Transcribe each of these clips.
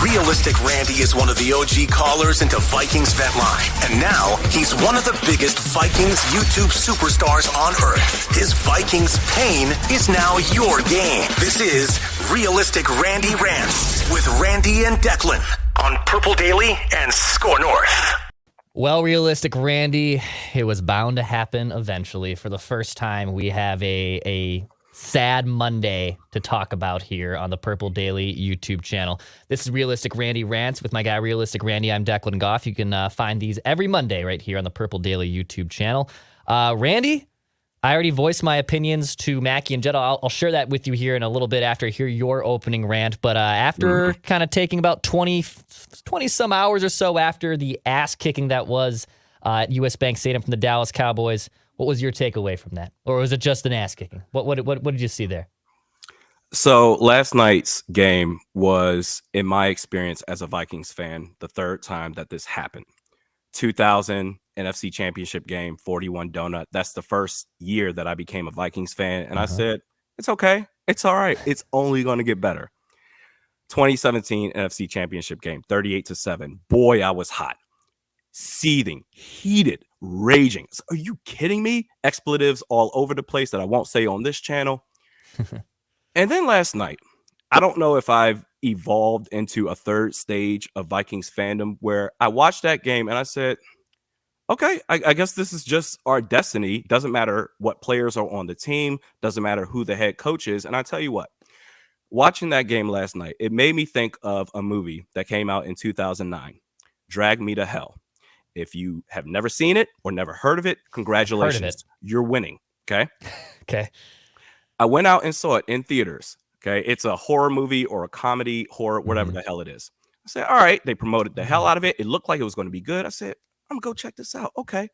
Realistic Randy is one of the OG callers into Vikings Vent Line. And now he's one of the biggest Vikings YouTube superstars on earth. His Vikings pain is now your game. This is Realistic Randy Rants with Randy and Declan on Purple Daily and Score North. Well, Realistic Randy, it was bound to happen eventually. For the first time, we have a sad Monday to talk about here on the Purple Daily YouTube channel. This is Realistic Randy Rants with my guy, Realistic Randy. I'm Declan Goff. You can find these every Monday right here on the Purple Daily YouTube channel. Randy, I already voiced my opinions to Mackie and Jetta. I'll share that with you here in a little bit after I hear your opening rant. But after kind of taking about 20 some hours or so after the ass kicking that was at US Bank Stadium from the Dallas Cowboys, what was your takeaway from that? Or was it just an ass kicking? What did you see there? So last night's game was, in my experience as a Vikings fan, the third time that this happened. 2000 NFC Championship game, 41 donut. That's the first year that I became a Vikings fan. And I said, it's okay. It's all right. It's only going to get better. 2017 NFC Championship game, 38-7. Boy, I was hot. Seething, heated, raging. Are you kidding me? Expletives all over the place that I won't say on this channel. And then last night, I don't know if I've evolved into a third stage of Vikings fandom where I watched that game and I said, okay, I guess this is just our destiny. Doesn't matter what players are on the team. Doesn't matter who the head coach is. And I tell you what, watching that game last night, it made me think of a movie that came out in 2009, Drag Me to Hell. If you have never seen it or never heard of it, congratulations. You're winning. Okay. Okay. I went out and saw it in theaters. Okay. It's a horror movie or a comedy horror, whatever the hell it is. I said, all right. They promoted the hell out of it. It looked like it was going to be good. I said, I'm going to go check this out. Okay.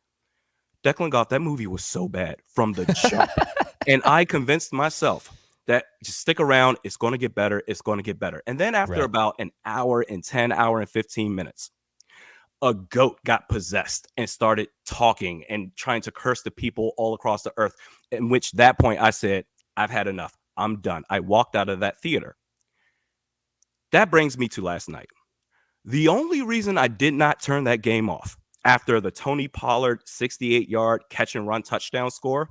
Declan Goff, that movie was so bad from the jump. And I convinced myself that just stick around. It's going to get better. It's going to get better. And then after about an hour and 15 minutes, a goat got possessed and started talking and trying to curse the people all across the earth. In which that point I said, I've had enough. I'm done. I walked out of that theater. That brings me to last night. The only reason I did not turn that game off after the Tony Pollard 68-yard catch and run touchdown score,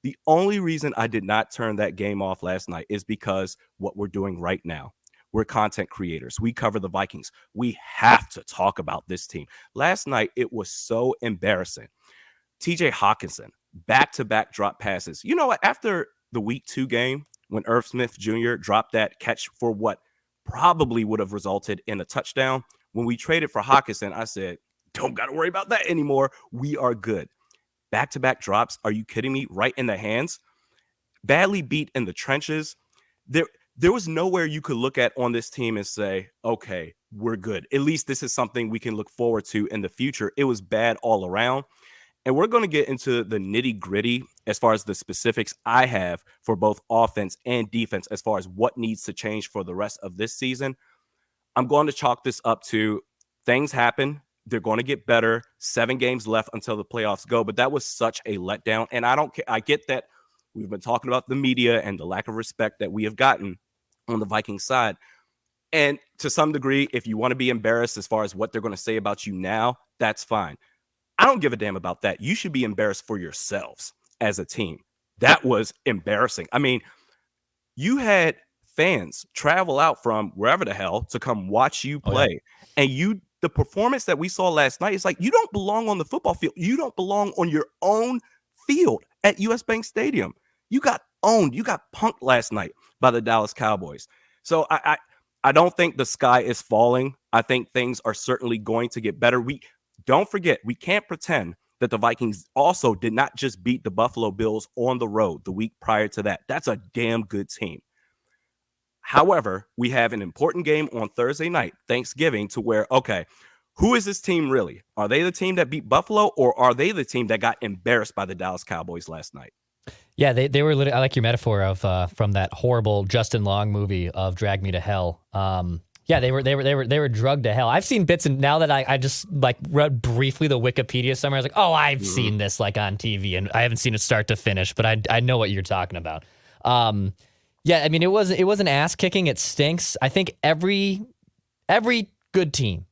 the only reason I did not turn that game off last night is because what we're doing right now. We're content creators. We cover the Vikings. We have to talk about this team. Last night, it was so embarrassing. TJ Hawkinson, back-to-back drop passes. You know what? After the week 2 game, when Irv Smith Jr. dropped that catch for what probably would have resulted in a touchdown, when we traded for Hawkinson, I said, don't got to worry about that anymore. We are good. Back-to-back drops. Are you kidding me? Right in the hands. Badly beat in the trenches. There was nowhere you could look at on this team and say, okay, we're good. At least this is something we can look forward to in the future. It was bad all around. And we're going to get into the nitty gritty as far as the specifics I have for both offense and defense as far as what needs to change for the rest of this season. I'm going to chalk this up to things happen. They're going to get better. 7 games left until the playoffs go. But that was such a letdown. And I don't care. I get that we've been talking about the media and the lack of respect that we have gotten on the Vikings side. And to some degree, if you want to be embarrassed as far as what they're going to say about you now, that's fine. I don't give a damn about that. You should be embarrassed for yourselves as a team. That was embarrassing. I mean, you had fans travel out from wherever the hell to come watch you play. And the performance that we saw last night is like, you don't belong on the football field. You don't belong on your own field at US Bank Stadium. You got owned. You got punked last night by the Dallas Cowboys. So I don't think the sky is falling. I think things are certainly going to get better. We don't forget, we can't pretend that the Vikings also did not just beat the Buffalo Bills on the road the week prior to that. That's a damn good team. However, we have an important game on Thursday night, Thanksgiving, to where, okay, who is this team really? Are they the team that beat Buffalo, or are they the team that got embarrassed by the Dallas Cowboys last night? Yeah, they were literally, I like your metaphor of from that horrible Justin Long movie of Drag Me to Hell. Yeah, they were drugged to hell. I've seen bits, and now that I just like read briefly the Wikipedia summary, I was like, oh, I've seen this like on TV, and I haven't seen it start to finish, but I know what you're talking about. Yeah, I mean, it was an ass kicking. It stinks. I think every Every good team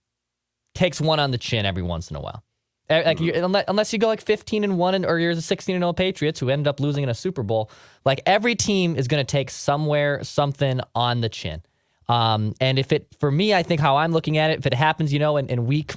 takes one on the chin every once in a while. Like unless you go like 15-1 or you're the 16-0 Patriots who ended up losing in a Super Bowl, like every team is going to take something on the chin. And for me, I think how I'm looking at it, if it happens, in week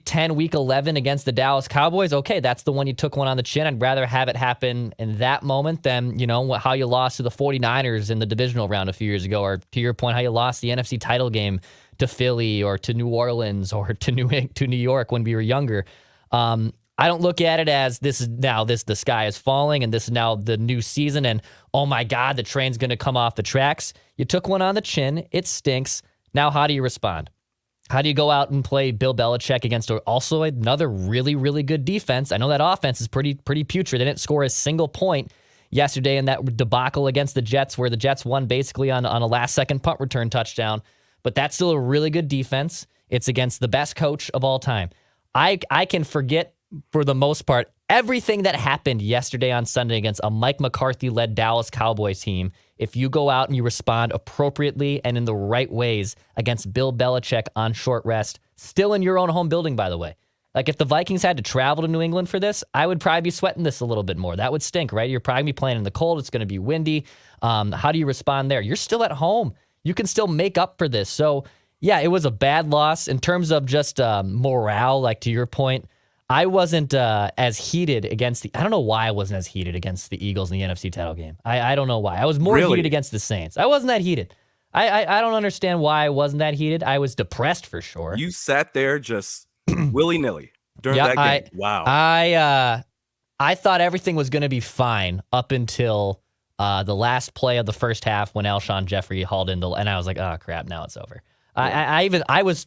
10, week 11 against the Dallas Cowboys, okay, that's the one you took one on the chin. I'd rather have it happen in that moment than, how you lost to the 49ers in the divisional round a few years ago, or to your point, how you lost the NFC title game to Philly or to New Orleans or to New York when we were younger. I don't look at it as the sky is falling and this is now the new season and, oh my God, the train's going to come off the tracks. You took one on the chin. It stinks. Now, how do you respond? How do you go out and play Bill Belichick against also another really, really good defense? I know that offense is pretty putrid. They didn't score a single point yesterday in that debacle against the Jets where the Jets won basically on a last-second punt return touchdown. But that's still a really good defense. It's against the best coach of all time. I can forget, for the most part, everything that happened yesterday on Sunday against a Mike McCarthy-led Dallas Cowboys team if you go out and you respond appropriately and in the right ways against Bill Belichick on short rest, still in your own home building, by the way. Like, if the Vikings had to travel to New England for this, I would probably be sweating this a little bit more. That would stink, right? You're probably be playing in the cold. It's going to be windy. How do you respond there? You're still at home. You can still make up for this. So, yeah, it was a bad loss in terms of just morale, like to your point. I wasn't as heated against I don't know why I wasn't as heated against the Eagles in the NFC title game. I don't know why. I was more heated against the Saints. I wasn't that heated. I don't understand why I wasn't that heated. I was depressed for sure. You sat there just willy-nilly during that game. Wow. I thought everything was going to be fine up until the last play of the first half when Alshon Jeffrey hauled in and I was like, oh crap, now it's over. Yeah. I was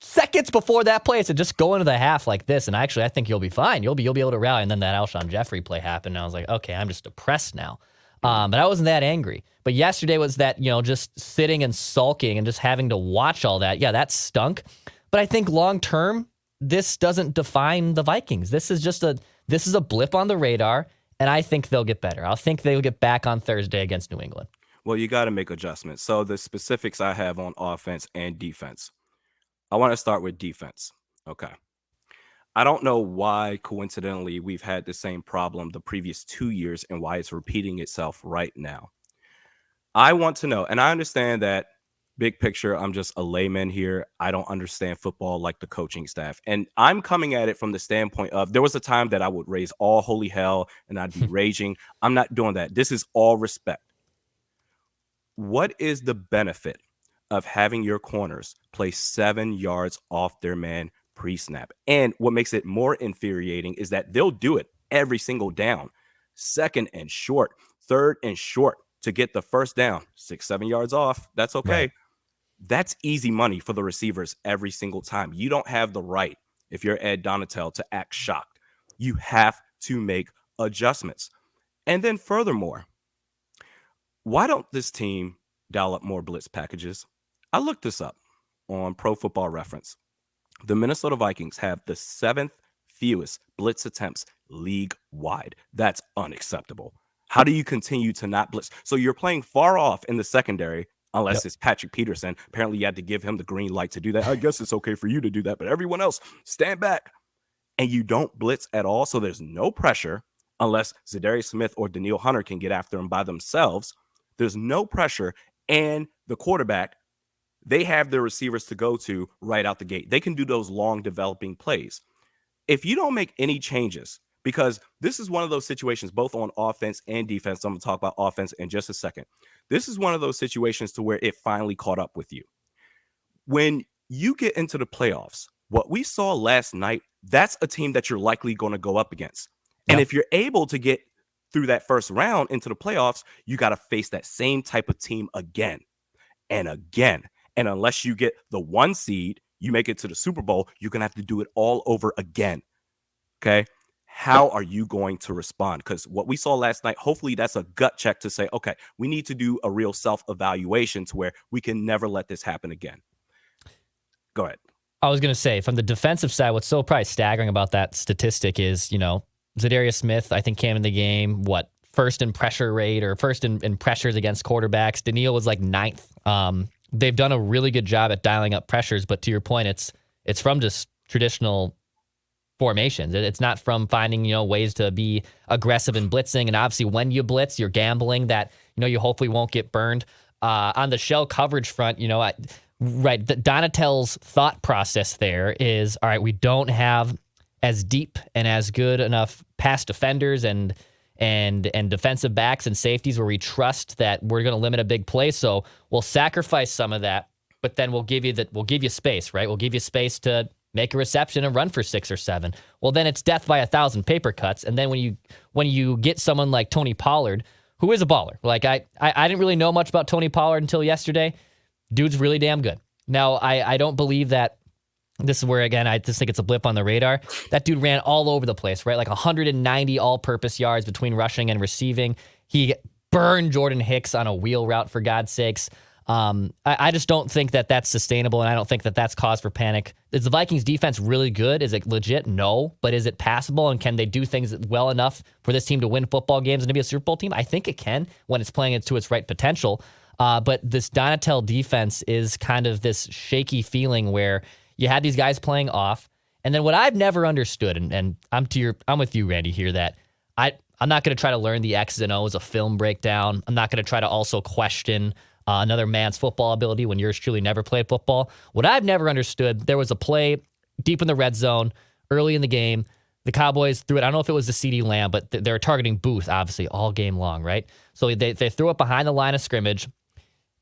seconds before that play, I said, just go into the half like this, and actually, I think you'll be fine. You'll be able to rally. And then that Alshon Jeffrey play happened, and I was like, okay, I'm just depressed now. But I wasn't that angry. But yesterday was that, just sitting and sulking and just having to watch all that. Yeah, that stunk. But I think long term, this doesn't define the Vikings. This is a blip on the radar, and I think they'll get better. I think they'll get back on Thursday against New England. Well, you got to make adjustments. So the specifics I have on offense and defense. I want to start with defense. Okay. I don't know why, coincidentally, we've had the same problem the previous 2 years and why it's repeating itself right now. I want to know, and I understand that big picture, I'm just a layman here. I don't understand football like the coaching staff. And I'm coming at it from the standpoint of there was a time that I would raise all holy hell and I'd be raging. I'm not doing that. This is all respect. What is the benefit of having your corners play 7 yards off their man pre-snap? And what makes it more infuriating is that they'll do it every single down, 2nd and short, 3rd and short to get the first down, 6-7 yards off. That's okay. Right. That's easy money for the receivers every single time. You don't have the right, if you're Ed Donatel, to act shocked. You have to make adjustments. And then furthermore, why don't this team dial up more blitz packages? I looked this up on Pro Football Reference. The Minnesota Vikings have the 7th fewest blitz attempts league-wide. That's unacceptable. How do you continue to not blitz? So you're playing far off in the secondary, unless it's Patrick Peterson. Apparently, you had to give him the green light to do that. I guess it's okay for you to do that, but everyone else, stand back. And you don't blitz at all, so there's no pressure unless Zadarius Smith or Danielle Hunter can get after them by themselves. There's no pressure, and the quarterback, they have their receivers to go to right out the gate. They can do those long developing plays. If you don't make any changes, because this is one of those situations, both on offense and defense. I'm going to talk about offense in just a second. This is one of those situations to where it finally caught up with you. When you get into the playoffs, what we saw last night, that's a team that you're likely going to go up against. And if you're able to get through that first round into the playoffs, you got to face that same type of team again and again. And unless you get the 1 seed, you make it to the Super Bowl, you're going to have to do it all over again. Okay. How are you going to respond? Because what we saw last night, hopefully that's a gut check to say, okay, we need to do a real self-evaluation to where we can never let this happen again. Go ahead. I was going to say, from the defensive side, what's so probably staggering about that statistic is, Zadarius Smith, I think, came in the game, first in pressure rate or first in pressures against quarterbacks. Danielle was like 9th. they've done a really good job at dialing up pressures. But to your point, it's from just traditional formations. It's not from finding, ways to be aggressive and blitzing. And obviously when you blitz, you're gambling that, you hopefully won't get burned. On the shell coverage front, Donatell's thought process there is, all right, we don't have as deep and as good enough pass defenders and defensive backs and safeties where we trust that we're going to limit a big play. So we'll sacrifice some of that, but then we'll give you space, right? We'll give you space to make a reception and run for 6 or 7. Well, then it's death by 1,000 paper cuts. And then when you get someone like Tony Pollard, who is a baller, like I didn't really know much about Tony Pollard until yesterday. Dude's really damn good. Now, I don't believe that this is where, again, I just think it's a blip on the radar. That dude ran all over the place, right? Like 190 all-purpose yards between rushing and receiving. He burned Jordan Hicks on a wheel route, for God's sakes. I just don't think that that's sustainable, and I don't think that that's cause for panic. Is the Vikings defense really good? Is it legit? No. But is it passable, and can they do things well enough for this team to win football games and to be a Super Bowl team? I think it can when it's playing it to its right potential. But this Donatell defense is kind of this shaky feeling where you had these guys playing off, and then what I've never understood, and I'm with you, Randy, here, that I'm not going to try to learn the X's and O's of film breakdown. I'm not going to try to also question another man's football ability when yours truly never played football. What I've never understood, there was a play deep in the red zone early in the game. The Cowboys threw it. I don't know if it was the CeeDee Lamb, but they were targeting Booth, obviously, all game long, right? So they threw it behind the line of scrimmage,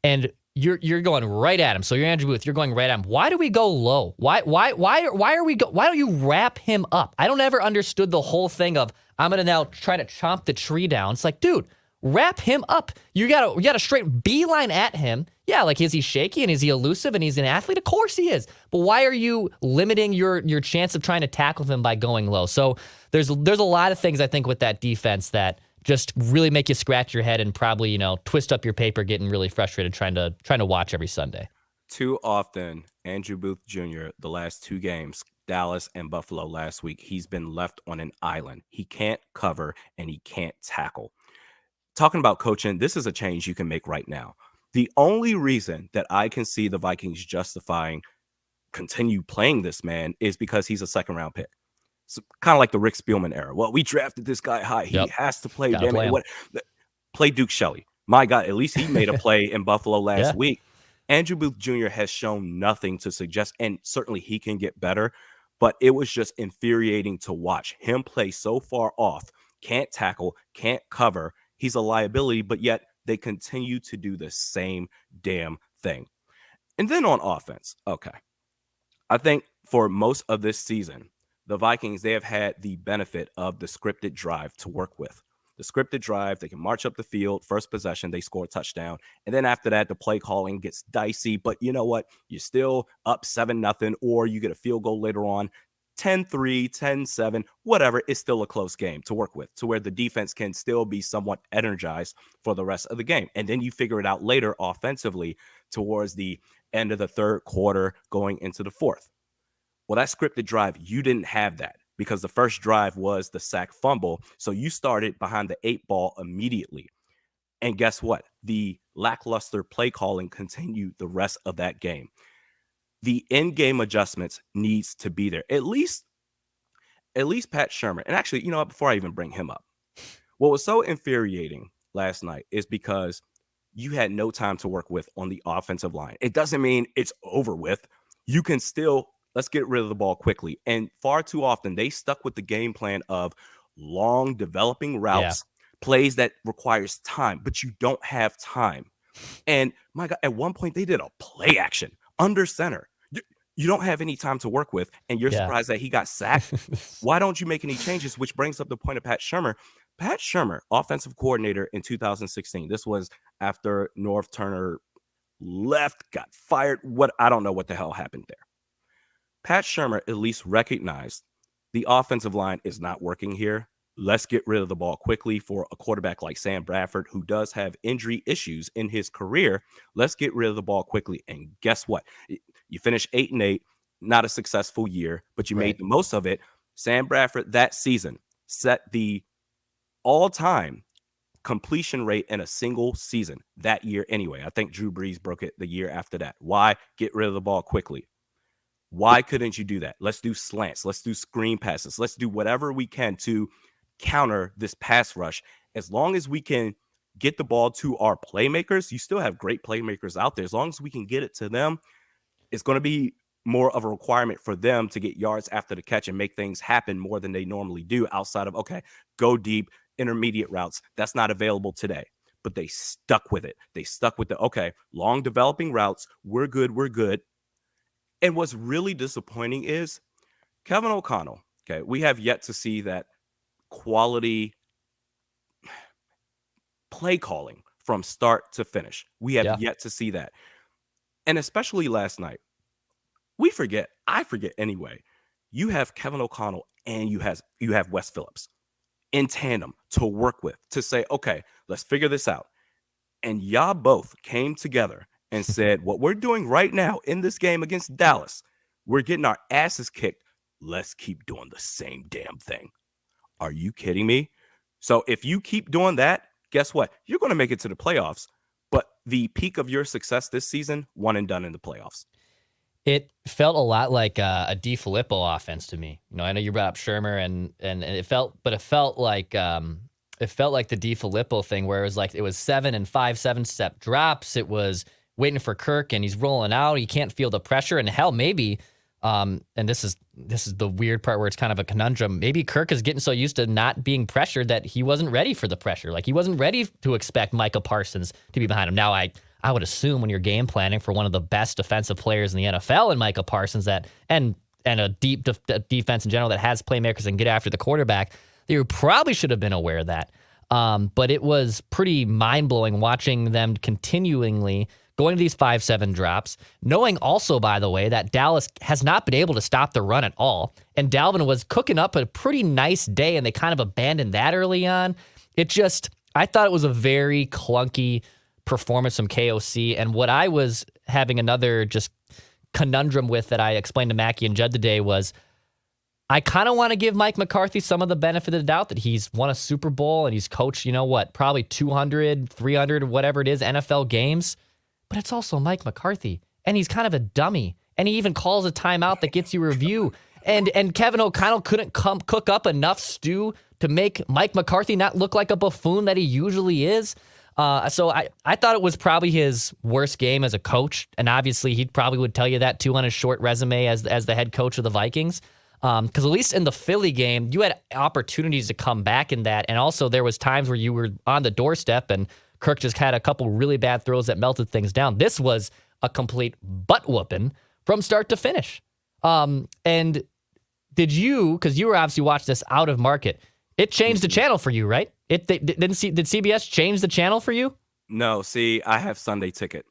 and you're going right at him. So you're Andrew Booth. You're going right at him. Why do we go low? Why don't you wrap him up? I don't ever understood the whole thing of I'm gonna now try to chomp the tree down. It's like, dude, wrap him up. You got a straight beeline at him. Yeah, like, is he shaky and is he elusive and he's an athlete? Of course he is. But why are you limiting your chance of trying to tackle him by going low? So there's a lot of things I think with that defense that just really make you scratch your head and probably, twist up your paper, getting really frustrated trying to watch every Sunday. Too often, Andrew Booth Jr., the last 2 games, Dallas and Buffalo last week, he's been left on an island. He can't cover and he can't tackle. Talking about coaching, this is a change you can make right now. The only reason that I can see the Vikings justifying continue playing this man is because he's a 2nd-round pick. It's kind of like the Rick Spielman era. Well, we drafted this guy high. He has to play. Damn it. Play Duke Shelley. My God, at least he made a play in Buffalo last week. Andrew Booth Jr. has shown nothing to suggest, and certainly he can get better, but it was just infuriating to watch him play so far off. Can't tackle, can't cover. He's a liability, but yet they continue to do the same damn thing. And then on offense, okay. I think for most of this season, the Vikings, they have had the benefit of the scripted drive to work with. The scripted drive, they can march up the field, first possession, they score a touchdown. And then after that, the play calling gets dicey. But you know what? You're still up 7-0, or you get a field goal later on. 10-3, 10-7, whatever, it's still a close game to work with, to where the defense can still be somewhat energized for the rest of the game. And then you figure it out later offensively towards the end of the 3rd quarter going into the 4th. Well, that scripted drive, you didn't have that because the first drive was the sack fumble. So you started behind the 8 ball immediately. And guess what? The lackluster play calling continued the rest of that game. The in-game adjustments needs to be there. At least Pat Shurmur. And actually, before I even bring him up, what was so infuriating last night is because you had no time to work with on the offensive line. It doesn't mean it's over with. You can still, let's get rid of the ball quickly. And far too often, they stuck with the game plan of long developing routes, plays that requires time, but you don't have time. And my God, at one point, they did a play action under center. You don't have any time to work with, and you're surprised that he got sacked. Why don't you make any changes? Which brings up the point of Pat Shurmur. Pat Shurmur, offensive coordinator in 2016. This was after Norv Turner left, got fired. I don't know what the hell happened there. Pat Shurmur at least recognized the offensive line is not working here. Let's get rid of the ball quickly for a quarterback like Sam Bradford, who does have injury issues in his career. Let's get rid of the ball quickly. And guess what? You finish 8-8, not a successful year, but you made the most of it. Sam Bradford that season set the all-time completion rate in a single season that year anyway. I think Drew Brees broke it the year after that. Why? Get rid of the ball quickly. Why couldn't you do that? Let's do slants. Let's do screen passes. Let's do whatever we can to counter this pass rush. As long as we can get the ball to our playmakers, you still have great playmakers out there. As long as we can get it to them, it's going to be more of a requirement for them to get yards after the catch and make things happen more than they normally do outside of, okay, go deep, intermediate routes. That's not available today. But they stuck with it. They stuck with the, okay, long developing routes. We're good. We're good. And what's really disappointing is Kevin O'Connell. Okay, we have yet to see that quality play calling from start to finish. We have yet to see that. And especially last night, I forget anyway. You have Kevin O'Connell and you have Wes Phillips in tandem to work with, to say, okay, let's figure this out. And y'all both came together and said, what we're doing right now in this game against Dallas, we're getting our asses kicked. Let's keep doing the same damn thing. Are you kidding me? So if you keep doing that, guess what? You're going to make it to the playoffs. But the peak of your success this season, one and done in the playoffs. It felt a lot like a DiFilippo offense to me. I know you brought up Shermer and it felt like the DiFilippo thing where it was 7 and 5 7-step drops. It was waiting for Kirk and he's rolling out. He can't feel the pressure, and hell, maybe. And this is the weird part where it's kind of a conundrum. Maybe Kirk is getting so used to not being pressured that he wasn't ready for the pressure. Like he wasn't ready to expect Micah Parsons to be behind him. Now I would assume when you're game planning for one of the best defensive players in the NFL in Micah Parsons and a deep defense in general that has playmakers and get after the quarterback, that you probably should have been aware of that. But it was pretty mind-blowing watching them continually going to these 5-7 drops, knowing also, by the way, that Dallas has not been able to stop the run at all. And Dalvin was cooking up a pretty nice day, and they kind of abandoned that early on. I thought it was a very clunky performance from KOC. And what I was having another just conundrum with that I explained to Mackie and Judd today was I kind of want to give Mike McCarthy some of the benefit of the doubt that he's won a Super Bowl and he's coached, probably 200, 300, whatever it is, NFL games. But it's also Mike McCarthy, and he's kind of a dummy. And he even calls a timeout that gets you a review. And Kevin O'Connell couldn't cook up enough stew to make Mike McCarthy not look like a buffoon that he usually is. So I thought it was probably his worst game as a coach, and obviously he probably would tell you that too on his short resume as the head coach of the Vikings. Because at least in the Philly game, you had opportunities to come back in that, and also there was times where you were on the doorstep and Kirk just had a couple really bad throws that melted things down. This was a complete butt whooping from start to finish. And because you were obviously watching this out of market, it changed the channel for you, right? Did CBS change the channel for you? No, see, I have Sunday ticket.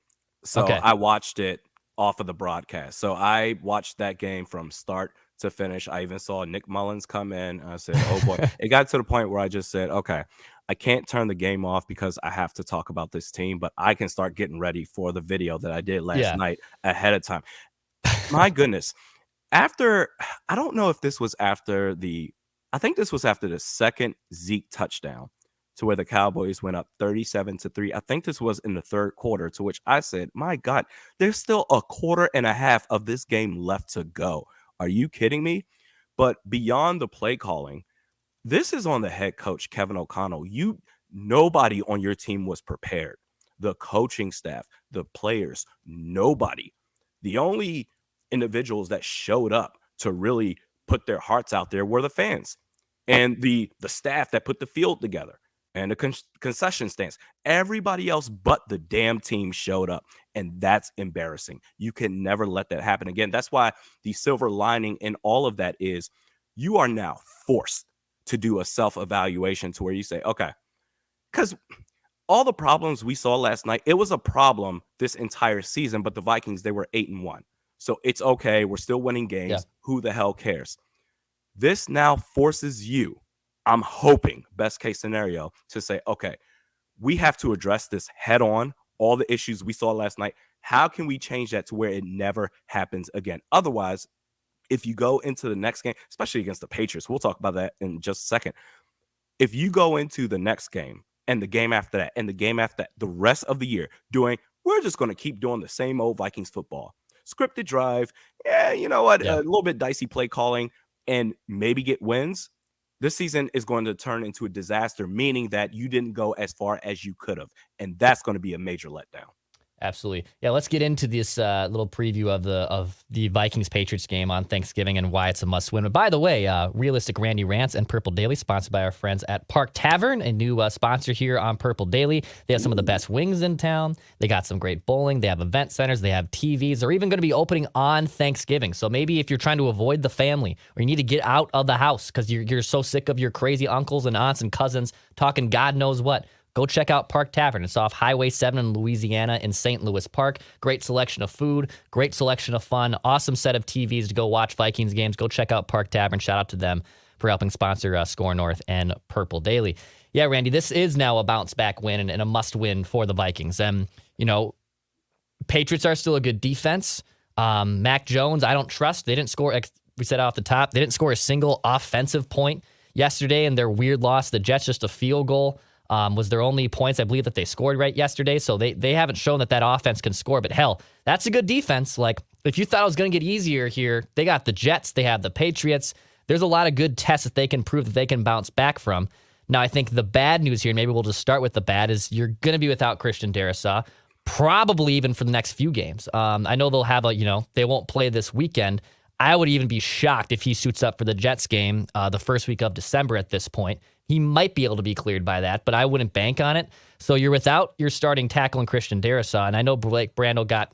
So Okay. I watched it off of the broadcast. So I watched that game from start to finish. I even saw Nick Mullins come in. I said, oh boy. It got to the point where I just said, okay, I can't turn the game off because I have to talk about this team, but I can start getting ready for the video that I did last night ahead of time. My goodness. I don't know if this was after I think this was after the second Zeke touchdown to where the Cowboys went up 37-3. I think this was in the third quarter, to which I said, my God, there's still a quarter and a half of this game left to go. Are you kidding me? But beyond the play calling, this is on the head coach, Kevin O'Connell. Nobody on your team was prepared. The coaching staff, the players, nobody. The only individuals that showed up to really put their hearts out there were the fans and the staff that put the field together and the concession stands. Everybody else but the damn team showed up, and that's embarrassing. You can never let that happen again. That's why the silver lining in all of that is you are now forced to do a self-evaluation to where you say, okay, because all the problems we saw last night, it was a problem this entire season, but the Vikings, they were 8-1. So it's okay. We're still winning games. Yeah. Who the hell cares? This now forces you, I'm hoping, best case scenario, to say, okay, we have to address this head on, all the issues we saw last night. How can we change that to where it never happens again? Otherwise, if you go into the next game, especially against the Patriots, we'll talk about that in just a second. If you go into the next game and the game after that, and the game after that, the rest of the year we're just going to keep doing the same old Vikings football. Scripted drive, yeah, you know what, Yeah. a little bit dicey play calling, and maybe get wins. This season is going to turn into a disaster, meaning that you didn't go as far as you could have, and that's going to be a major letdown. Absolutely. Yeah, let's get into this little preview of the Vikings Patriots game on Thanksgiving and why it's a must win. But by the way, Realistic Randy Rants and Purple Daily, sponsored by our friends at Park Tavern, a new sponsor here on Purple Daily. They have some of the best wings in town. They got some great bowling. They have event centers. They have TVs. They're even going to be opening on Thanksgiving. So maybe if you're trying to avoid the family or you need to get out of the house because you're so sick of your crazy uncles and aunts and cousins talking God knows what, go check out Park Tavern. It's off Highway 7 in Louisiana in St. Louis Park. Great selection of food, great selection of fun, awesome set of TVs to go watch Vikings games. Go check out Park Tavern. Shout out to them for helping sponsor Score North and Purple Daily. Yeah, Randy, this is now a bounce back win and a must win for the Vikings. Patriots are still a good defense. Mac Jones, I don't trust. They didn't score, we said off the top, they didn't score a single offensive point yesterday in their weird loss. The Jets, just a field goal. Was their only points, I believe, that they scored right yesterday. So they haven't shown that offense can score. But hell, that's a good defense. Like, if you thought it was going to get easier here, they got the Jets, they have the Patriots. There's a lot of good tests that they can prove that they can bounce back from. Now, I think the bad news here, and maybe we'll just start with the bad, is you're going to be without Christian Darrisaw, probably even for the next few games. I know they'll have they won't play this weekend. I would even be shocked if he suits up for the Jets game the first week of December at this point. He might be able to be cleared by that, but I wouldn't bank on it. So you're without your starting tackle in Christian Darrisaw, and I know Blake Brandel got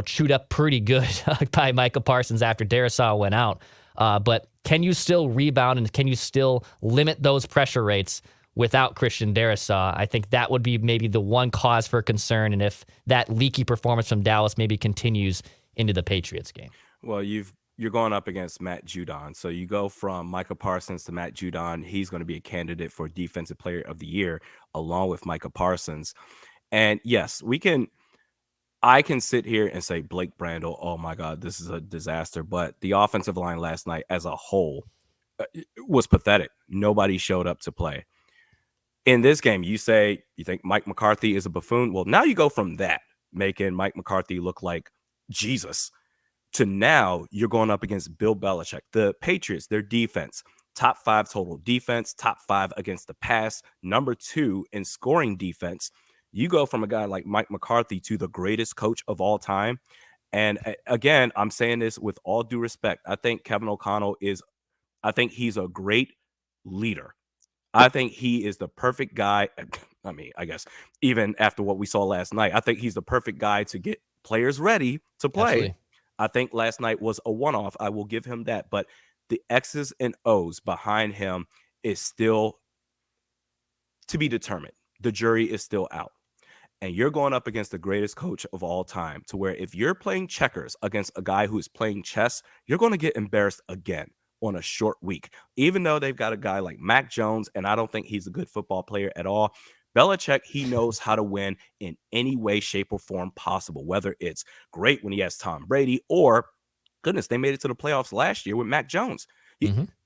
chewed up pretty good by Micah Parsons after Darrisaw went out. But can you still rebound and can you still limit those pressure rates without Christian Darrisaw? I think that would be maybe the one cause for concern, and if that leaky performance from Dallas maybe continues into the Patriots game. Well, you're going up against Matt Judon. So you go from Micah Parsons to Matt Judon. He's going to be a candidate for Defensive Player of the Year along with Micah Parsons. And yes, I can sit here and say Blake Brandel, oh my God, this is a disaster. But the offensive line last night as a whole was pathetic. Nobody showed up to play. In this game, you think Mike McCarthy is a buffoon. Well, now you go from that, making Mike McCarthy look like Jesus, to now you're going up against Bill Belichick. The Patriots, their defense, top 5 total defense, top 5 against the pass, number 2 in scoring defense. You go from a guy like Mike McCarthy to the greatest coach of all time. And again, I'm saying this with all due respect. I think Kevin O'Connell he's a great leader. I think he is the perfect guy. I mean, I guess even after what we saw last night, I think he's the perfect guy to get players ready to play. Absolutely. I think last night was a one-off. I will give him that. But the X's and O's behind him is still to be determined. The jury is still out. And you're going up against the greatest coach of all time, to where if you're playing checkers against a guy who is playing chess, you're going to get embarrassed again on a short week. Even though they've got a guy like Mac Jones, and I don't think he's a good football player at all, Belichick, he knows how to win in any way, shape, or form possible, whether it's great when he has Tom Brady or, goodness, they made it to the playoffs last year with Mac Jones.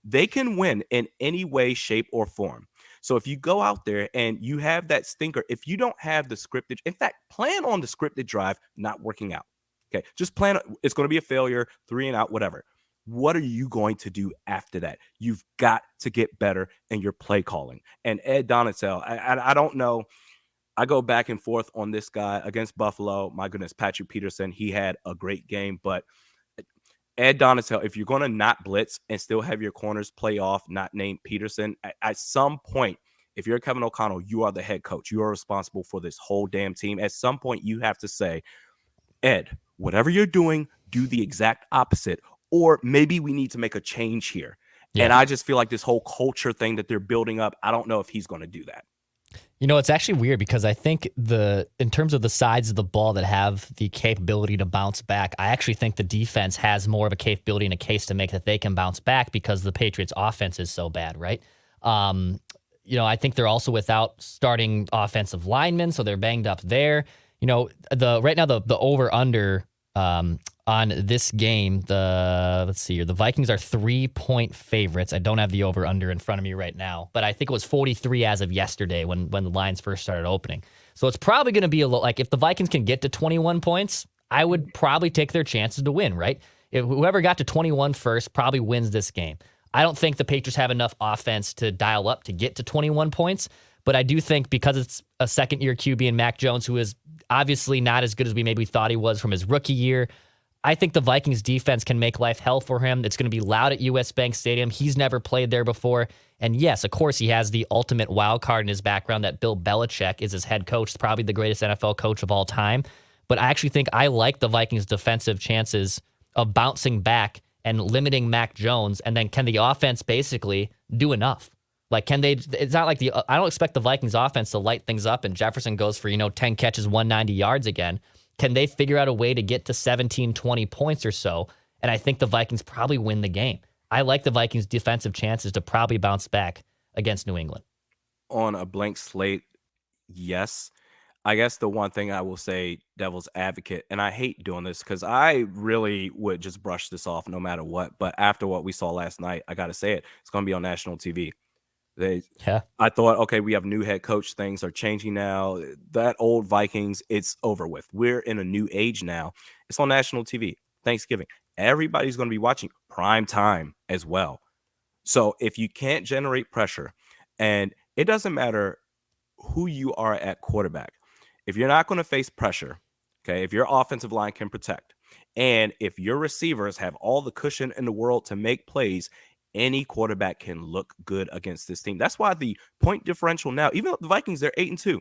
They can win in any way, shape, or form. So if you go out there and you have that stinker, if you don't have the scripted, in fact, plan on the scripted drive not working out. Okay, just plan. It's going to be a failure, 3 and out, whatever. What are you going to do after that? You've got to get better in your play calling. And Ed Donatel, I don't know. I go back and forth on this guy against Buffalo. My goodness, Patrick Peterson, he had a great game. But Ed Donatel, if you're going to not blitz and still have your corners play off, not named Peterson, at some point, if you're Kevin O'Connell, you are the head coach. You are responsible for this whole damn team. At some point, you have to say, Ed, whatever you're doing, do the exact opposite. Or maybe we need to make a change here. Yeah. And I just feel like this whole culture thing that they're building up, I don't know if he's going to do that. It's actually weird because I think in terms of the sides of the ball that have the capability to bounce back, I actually think the defense has more of a capability and a case to make that they can bounce back because the Patriots offense is so bad, right? I think they're also without starting offensive linemen, so they're banged up there. Right now the over under On this game, let's see here. The Vikings are 3-point favorites. I don't have the over-under in front of me right now, but I think it was 43 as of yesterday when the lines first started opening. So it's probably going to be like if the Vikings can get to 21 points, I would probably take their chances to win, right? If whoever got to 21 first probably wins this game. I don't think the Patriots have enough offense to dial up to get to 21 points, but I do think because it's a second-year QB in Mac Jones, who is obviously not as good as we maybe thought he was from his rookie year, I think the Vikings defense can make life hell for him. It's going to be loud at US Bank Stadium. He's never played there before. And yes, of course, he has the ultimate wild card in his background that Bill Belichick is his head coach, probably the greatest NFL coach of all time. But I actually think I like the Vikings' defensive chances of bouncing back and limiting Mac Jones. And then can the offense basically do enough? Like, can they? It's not like I don't expect the Vikings offense to light things up and Jefferson goes for, 10 catches, 190 yards again. Can they figure out a way to get to 17, 20 points or so? And I think the Vikings probably win the game. I like the Vikings' defensive chances to probably bounce back against New England. On a blank slate, yes. I guess the one thing I will say, devil's advocate, and I hate doing this because I really would just brush this off no matter what. But after what we saw last night, I got to say it. It's going to be on national TV. Yeah. I thought, okay, we have new head coach. Things are changing now. That old Vikings, it's over with. We're in a new age now. It's on national TV. Thanksgiving. Everybody's going to be watching prime time as well. So if you can't generate pressure, and it doesn't matter who you are at quarterback, if you're not going to face pressure, okay, if your offensive line can protect, and if your receivers have all the cushion in the world to make plays, any quarterback can look good against this team. That's why the point differential now, even though the Vikings, they're 8-2,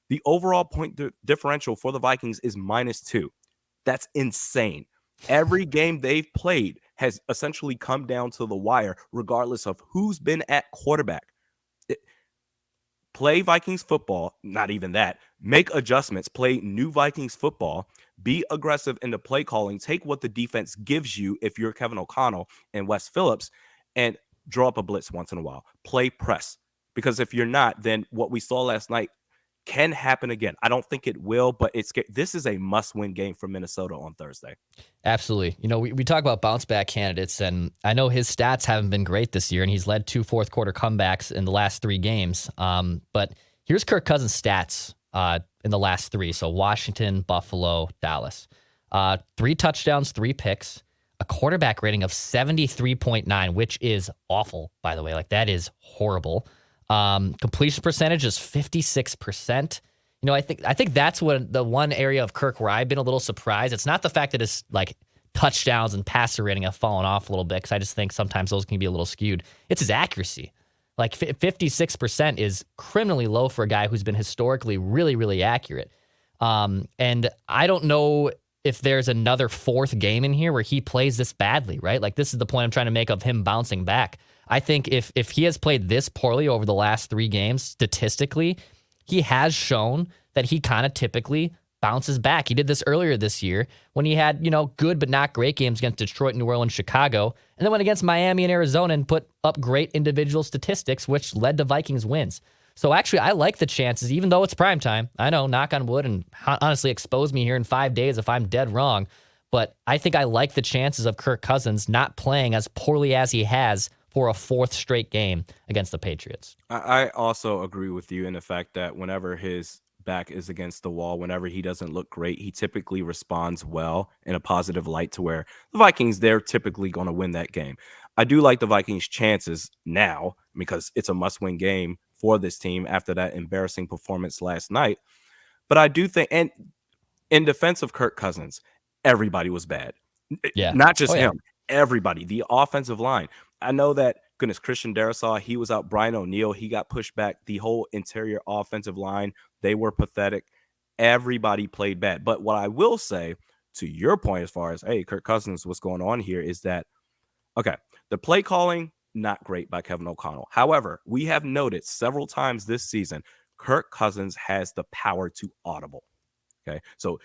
the overall point differential for the Vikings is -2. That's insane. Every game they've played has essentially come down to the wire, regardless of who's been at quarterback. Play Vikings football, not even that. Make adjustments, play new Vikings football, be aggressive in the play calling, take what the defense gives you if you're Kevin O'Connell and Wes Phillips, and draw up a blitz once in a while. Play press. Because if you're not, then what we saw last night can happen again. I don't think it will, but this is a must-win game for Minnesota on Thursday. Absolutely. We talk about bounce back candidates, and I know his stats haven't been great this year, and he's led 2 fourth quarter comebacks in the last 3 games. But here's Kirk Cousins' stats in the last 3. So Washington, Buffalo, Dallas. 3 touchdowns, 3 picks, a quarterback rating of 73.9, which is awful, by the way. Like, that is horrible. Completion percentage is 56%. I think that's what the one area of Kirk where I've been a little surprised. It's not the fact that his touchdowns and passer rating have fallen off a little bit, because I just think sometimes those can be a little skewed. It's his accuracy. 56% is criminally low for a guy who's been historically really, really accurate. And I don't know if there's another 4th game in here where he plays this badly, right? This is the point I'm trying to make of him bouncing back. I think if he has played this poorly over the last 3 games, statistically, he has shown that he kind of typically bounces back. He did this earlier this year when he had, good but not great games against Detroit, New Orleans, Chicago, and then went against Miami and Arizona and put up great individual statistics, which led to Vikings wins. So actually, I like the chances, even though it's primetime. I know, knock on wood, and honestly expose me here in 5 days if I'm dead wrong. But I think I like the chances of Kirk Cousins not playing as poorly as he has for a 4th straight game against the Patriots. I also agree with you in the fact that whenever his back is against the wall, whenever he doesn't look great, he typically responds well in a positive light to where the Vikings, they're typically going to win that game. I do like the Vikings' chances now because it's a must-win game for this team after that embarrassing performance last night. But I do think, and in defense of Kirk Cousins, everybody was bad. Yeah. Not just him. Everybody. The offensive line. I know that, goodness, Christian Darrisaw, he was out. Brian O'Neill, he got pushed back. The whole interior offensive line, they were pathetic. Everybody played bad. But what I will say, to your point as far as, hey, Kirk Cousins, what's going on here, is that, okay, the play calling, not great by Kevin O'Connell. However, we have noted several times this season, Kirk Cousins has the power to audible. Okay, so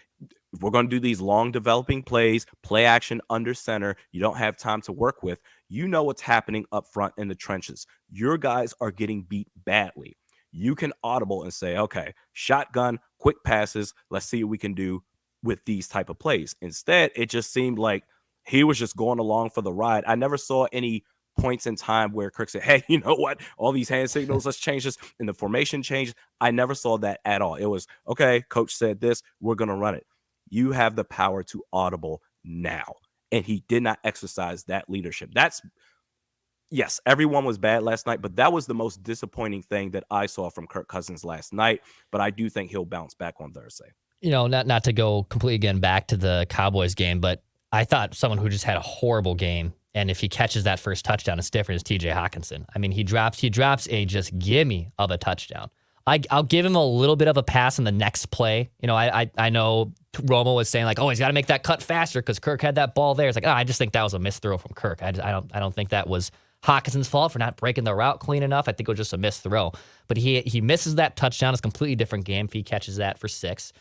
if we're going to do these long developing plays, play action under center, you don't have time to work with, you know what's happening up front in the trenches. Your guys are getting beat badly. You can audible and say, okay, shotgun, quick passes, let's see what we can do with these type of plays. Instead, it just seemed like he was just going along for the ride. I never saw any points in time where Kirk said, hey, you know what? All these hand signals, let's change this. And the formation changed. I never saw that at all. It was, okay, coach said this, we're going to run it. You have the power to audible now. And he did not exercise that leadership. Yes, everyone was bad last night, but that was the most disappointing thing that I saw from Kirk Cousins last night. But I do think he'll bounce back on Thursday. Not to go completely again back to the Cowboys game, but I thought someone who just had a horrible game, and if he catches that first touchdown, it's different, is TJ Hawkinson. I mean, he drops a just gimme of a touchdown. I'll give him a little bit of a pass in the next play. I know Romo was saying like, oh, he's got to make that cut faster because Kirk had that ball there. It's like, I just think that was a missed throw from Kirk. I don't think that was Hawkinson's fault for not breaking the route clean enough. I think it was just a missed throw. But he misses that touchdown. It's a completely different game if he catches that for 6.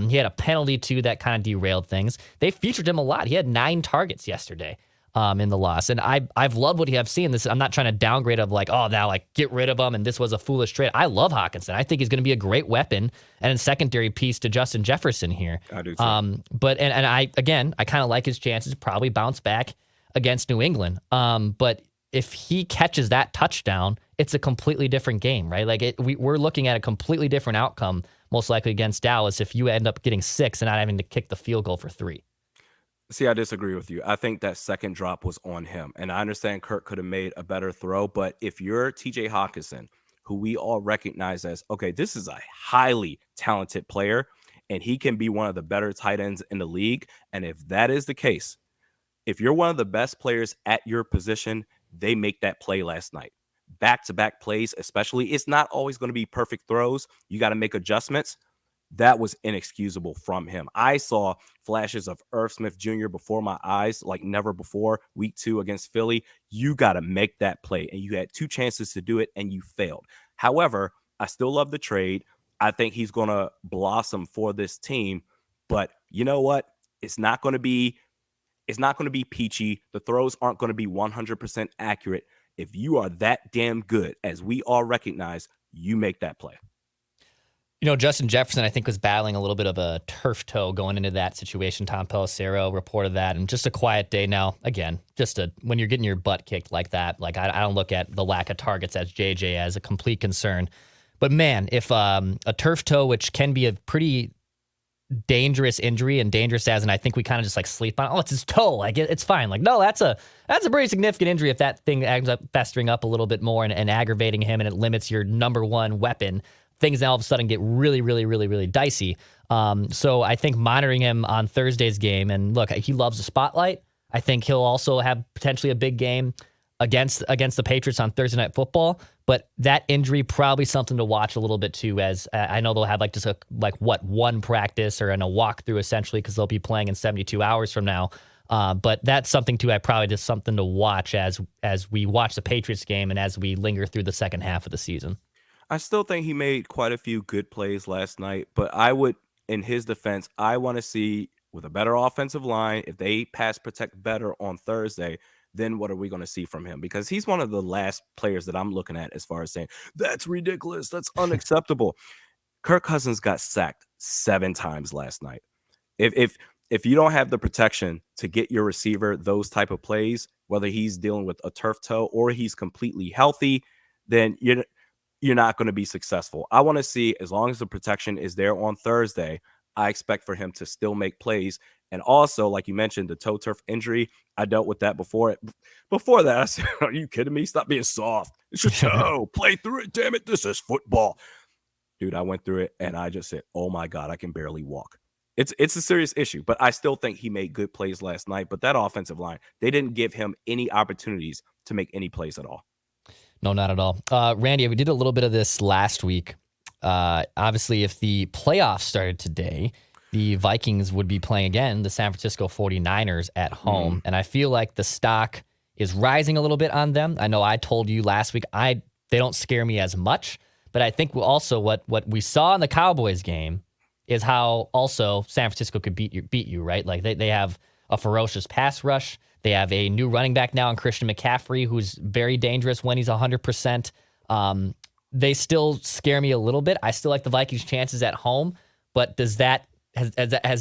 He had a penalty too that kind of derailed things. They featured him a lot. He had 9 targets yesterday in the loss. And I've loved what I've seen. I'm not trying to downgrade of like, oh, now like get rid of him and this was a foolish trade. I love Hawkinson. I think he's going to be a great weapon and a secondary piece to Justin Jefferson here. I do too. But I kind of like his chances to probably bounce back against New England. But if he catches that touchdown, it's a completely different game, right? Like we're looking at a completely different outcome, most likely against Dallas, if you end up getting 6 and not having to kick the field goal for 3. See, I disagree with you. I think that second drop was on him. And I understand Kirk could have made a better throw. But if you're TJ Hawkinson, who we all recognize as, okay, this is a highly talented player, and he can be one of the better tight ends in the league. And if that is the case, if you're one of the best players at your position, they make that play last night. Back-to-back plays, especially, it's not always going to be perfect throws. You got to make adjustments. That was inexcusable from him. I saw flashes of Irv Smith Jr. before my eyes like never before. Week 2 against Philly. You got to make that play, and you had 2 chances to do it, and you failed. However, I still love the trade. I think he's going to blossom for this team, but you know what? It's not going to be peachy. The throws aren't going to be 100% accurate. If you are that damn good, as we all recognize, you make that play. Justin Jefferson, I think, was battling a little bit of a turf toe going into that situation. Tom Pelissero reported that, and just a quiet day now. Again, when you're getting your butt kicked like that, like I don't look at the lack of targets as JJ as a complete concern. But man, if a turf toe, which can be a pretty dangerous injury, and dangerous as, and I think we kind of just like sleep on, it's his toe, like it's fine. Like, no, that's a pretty significant injury if that thing ends up festering up a little bit more and aggravating him, and it limits your number one weapon. Things all of a sudden get really, really, really, really dicey. So I think monitoring him on Thursday's game, and look, he loves the spotlight. I think he'll also have potentially a big game against the Patriots on Thursday Night Football. But that injury probably something to watch a little bit too, as I know they'll have like just one practice or in a walkthrough essentially, because they'll be playing in 72 hours from now. But that's something too. I probably just something to watch as we watch the Patriots game and as we linger through the second half of the season. I still think he made quite a few good plays last night, but I would, in his defense, I want to see with a better offensive line, if they pass protect better on Thursday, then what are we going to see from him? Because he's one of the last players that I'm looking at as far as saying, that's ridiculous, that's unacceptable. Kirk Cousins got sacked 7 times last night. If you don't have the protection to get your receiver those type of plays, whether he's dealing with a turf toe or he's completely healthy, then you're not going to be successful. I want to see, as long as the protection is there on Thursday, I expect for him to still make plays. And also, like you mentioned, the toe turf injury, I dealt with that before. Before that, I said, are you kidding me? Stop being soft. It's your toe. Play through it. Damn it. This is football. Dude, I went through it, and I just said, oh, my God, I can barely walk. It's a serious issue, but I still think he made good plays last night. But that offensive line, they didn't give him any opportunities to make any plays at all. No, not at all. Randy, we did a little bit of this last week. Obviously, if the playoffs started today, the Vikings would be playing again the San Francisco 49ers at home. And I feel like the stock is rising a little bit on them. I know I told you last week they don't scare me as much. But I think also what we saw in the Cowboys game is how also San Francisco could beat you, right? Like they have a ferocious pass rush. They have a new running back now in Christian McCaffrey, who's very dangerous when he's 100%. They still scare me a little bit. I still like the Vikings' chances at home, but has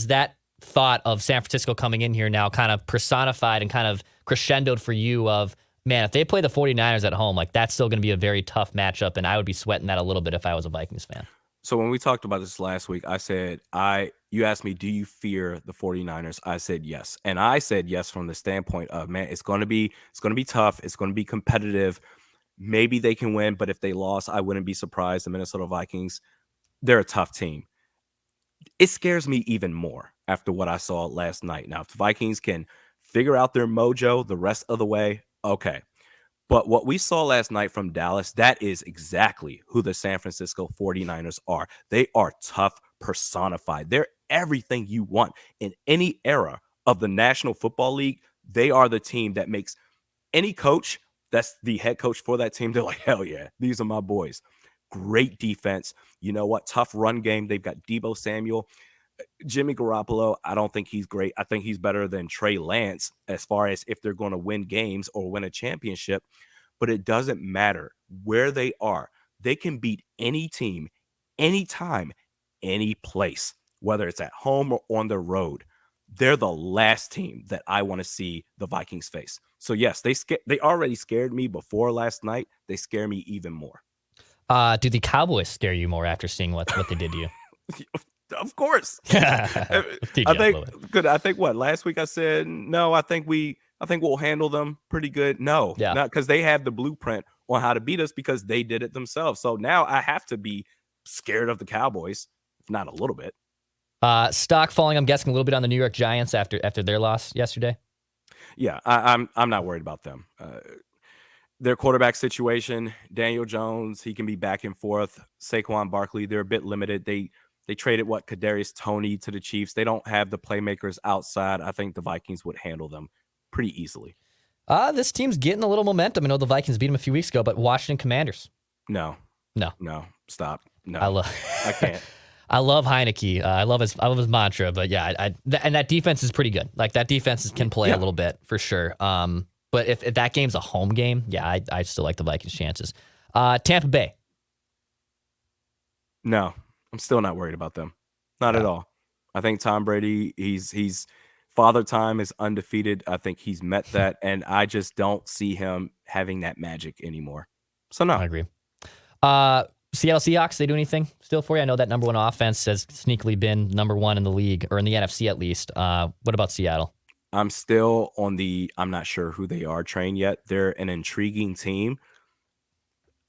that thought of San Francisco coming in here now kind of personified and kind of crescendoed for you of, man, if they play the 49ers at home, like that's still going to be a very tough matchup, and I would be sweating that a little bit if I was a Vikings fan. So when we talked about this last week, I said, you asked me, do you fear the 49ers? I said yes. And I said yes from the standpoint of, man, it's going to be tough. It's going to be competitive. Maybe they can win, but if they lost, I wouldn't be surprised. The Minnesota Vikings, they're a tough team. It scares me even more after what I saw last night. Now, if the Vikings can figure out their mojo the rest of the way, okay. But what we saw last night from Dallas, that is exactly who the San Francisco 49ers are. They are tough personified. They're everything you want in any era of the National Football League. They are the team that makes any coach that's the head coach for that team, they're like, hell yeah, these are my boys. Great defense. You know what? Tough run game. They've got Deebo Samuel. Jimmy Garoppolo, I don't think he's great. I think he's better than Trey Lance as far as if they're going to win games or win a championship. But it doesn't matter where they are. They can beat any team, anytime, any place, whether it's at home or on the road. They're the last team that I want to see the Vikings face. So, yes, they already scared me before last night. They scare me even more. Do the Cowboys scare you more after seeing what they did to you? Of course. I think what last week I said, no, I think we'll handle them pretty good. No, not because they have the blueprint on how to beat us because they did it themselves. So now I have to be scared of the Cowboys, if not a little bit. Stock falling, I'm guessing a little bit on the New York Giants after their loss yesterday. Yeah, I'm not worried about them. Their quarterback situation, Daniel Jones, he can be back and forth. Saquon Barkley, they're a bit limited. They traded Kadarius Toney to the Chiefs. They don't have the playmakers outside. I think the Vikings would handle them pretty easily. This team's getting a little momentum. I know the Vikings beat them a few weeks ago, but Washington Commanders. No, stop. No, I can't. I love Heineke. I love his mantra, but yeah, and that defense is pretty good. Like that defense can play a little bit for sure. But if that game's a home game, yeah, I still like the Vikings' chances. Tampa Bay. No, I'm still not worried about them. Not at all. I think Tom Brady, he's father time is undefeated. I think he's met that, and I just don't see him having that magic anymore. So no, I agree. Seattle Seahawks, they do anything still for you? I know that number one offense has sneakily been number one in the league, or in the NFC at least. What about Seattle? I'm still on I'm not sure who they are trained yet. They're an intriguing team.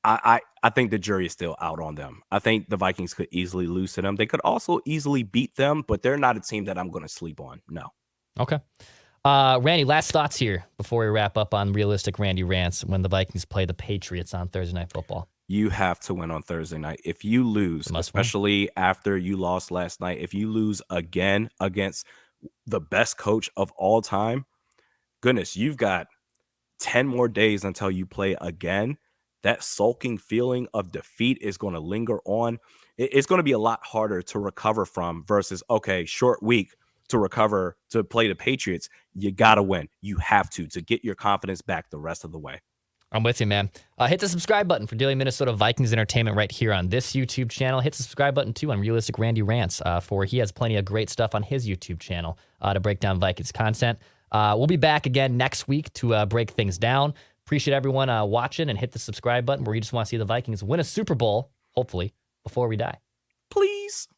I think the jury is still out on them. I think the Vikings could easily lose to them. They could also easily beat them, but they're not a team that I'm going to sleep on. No. Okay. Randy, last thoughts here before we wrap up on realistic Randy rants when the Vikings play the Patriots on Thursday Night Football. You have to win on Thursday night. If you lose, especially after you lost last night, if you lose again against the best coach of all time, goodness, you've got 10 more days until you play again. That sulking feeling of defeat is going to linger on. It's going to be a lot harder to recover from versus, okay, short week to recover to play the Patriots. You got to win. You have to get your confidence back the rest of the way. I'm with you, man. Hit the subscribe button for Daily Minnesota Vikings Entertainment right here on this YouTube channel. Hit the subscribe button, too, on Realistic Randy Rants, for he has plenty of great stuff on his YouTube channel to break down Vikings content. We'll be back again next week to break things down. Appreciate everyone watching, and hit the subscribe button where you just want to see the Vikings win a Super Bowl, hopefully, before we die. Please.